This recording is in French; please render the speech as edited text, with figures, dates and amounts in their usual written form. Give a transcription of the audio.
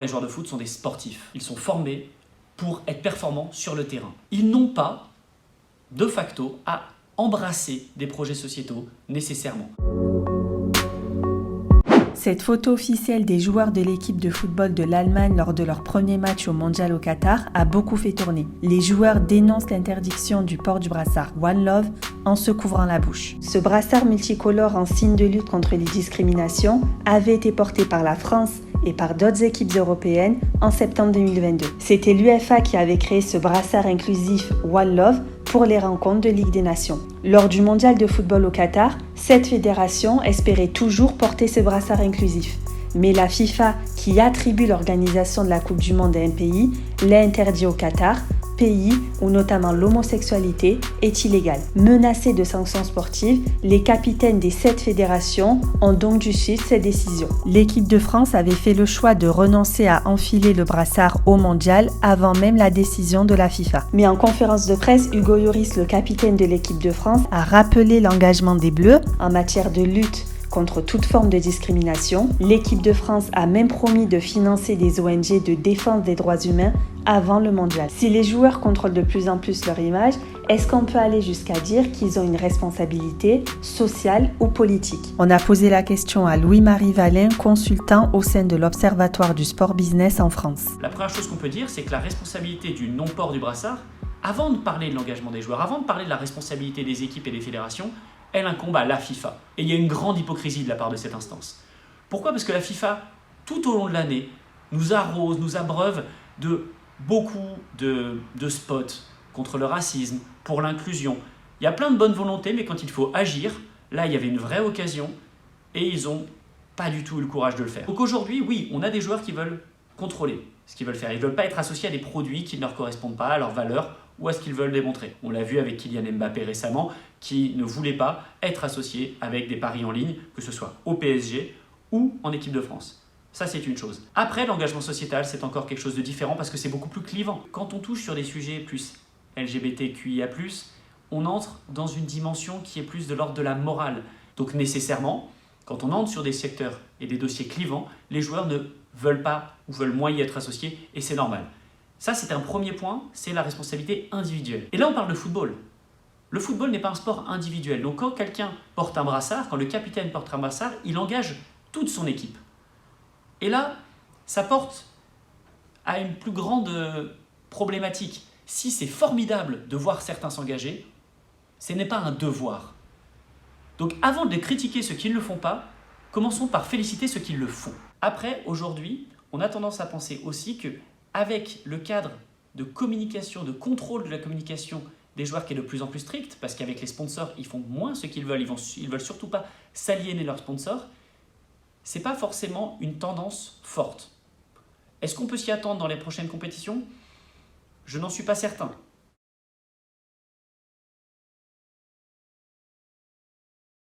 Les joueurs de foot sont des sportifs. Ils sont formés pour être performants sur le terrain. Ils n'ont pas, de facto, à embrasser des projets sociétaux nécessairement. Cette photo officielle des joueurs de l'équipe de football de l'Allemagne lors de leur premier match au Mondial au Qatar a beaucoup fait tourner. Les joueurs dénoncent l'interdiction du port du brassard One Love en se couvrant la bouche. Ce brassard multicolore en signe de lutte contre les discriminations avait été porté par la France et par d'autres équipes européennes en septembre 2022. C'était l'UEFA qui avait créé ce brassard inclusif One Love pour les rencontres de Ligue des Nations. Lors du Mondial de football au Qatar, cette fédération espérait toujours porter ce brassard inclusif. Mais la FIFA, qui attribue l'organisation de la Coupe du Monde à un pays, l'a interdit au Qatar, pays où notamment l'homosexualité est illégale. Menacés de sanctions sportives, les capitaines des 7 fédérations ont donc dû suivre cette décision. L'équipe de France avait fait le choix de renoncer à enfiler le brassard au mondial avant même la décision de la FIFA. Mais en conférence de presse, Hugo Lloris, le capitaine de l'équipe de France, a rappelé l'engagement des Bleus en matière de lutte contre toute forme de discrimination. L'équipe de France a même promis de financer des ONG de défense des droits humains avant le mondial. Si les joueurs contrôlent de plus en plus leur image, est-ce qu'on peut aller jusqu'à dire qu'ils ont une responsabilité sociale ou politique? On a posé la question à Louis-Marie Valin, consultant au sein de l'Observatoire du sport business en France. La première chose qu'on peut dire, c'est que la responsabilité du non-port du brassard, avant de parler de l'engagement des joueurs, avant de parler de la responsabilité des équipes et des fédérations, elle incombe à la FIFA. Et il y a une grande hypocrisie de la part de cette instance. Pourquoi ? Parce que la FIFA, tout au long de l'année, nous arrose, nous abreuve de beaucoup de spots contre le racisme, pour l'inclusion. Il y a plein de bonnes volontés, mais quand il faut agir, là, il y avait une vraie occasion et ils n'ont pas du tout eu le courage de le faire. Donc aujourd'hui, oui, on a des joueurs qui veulent contrôler ce qu'ils veulent faire. Ils ne veulent pas être associés à des produits qui ne leur correspondent pas, à leurs valeurs ou à ce qu'ils veulent démontrer. On l'a vu avec Kylian Mbappé récemment, qui ne voulait pas être associé avec des paris en ligne, que ce soit au PSG ou en équipe de France. Ça, c'est une chose. Après, l'engagement sociétal, c'est encore quelque chose de différent parce que c'est beaucoup plus clivant. Quand on touche sur des sujets plus LGBTQIA+, on entre dans une dimension qui est plus de l'ordre de la morale. Donc nécessairement, quand on entre sur des secteurs et des dossiers clivants, les joueurs ne veulent pas ou veulent moins y être associés et c'est normal. Ça, c'est un premier point, c'est la responsabilité individuelle. Et là, on parle de football. Le football n'est pas un sport individuel. Donc quand quelqu'un porte un brassard, quand le capitaine porte un brassard, il engage toute son équipe. Et là, ça porte à une plus grande problématique. Si c'est formidable de voir certains s'engager, ce n'est pas un devoir. Donc avant de critiquer ceux qui ne le font pas, commençons par féliciter ceux qui le font. Après, aujourd'hui, on a tendance à penser aussi qu'avec le cadre de communication, de contrôle de la communication des joueurs qui est de plus en plus strict, parce qu'avec les sponsors, ils font moins ce qu'ils veulent, ils veulent surtout pas s'aliéner leurs sponsors, ce n'est pas forcément une tendance forte. Est-ce qu'on peut s'y attendre dans les prochaines compétitions ? Je n'en suis pas certain.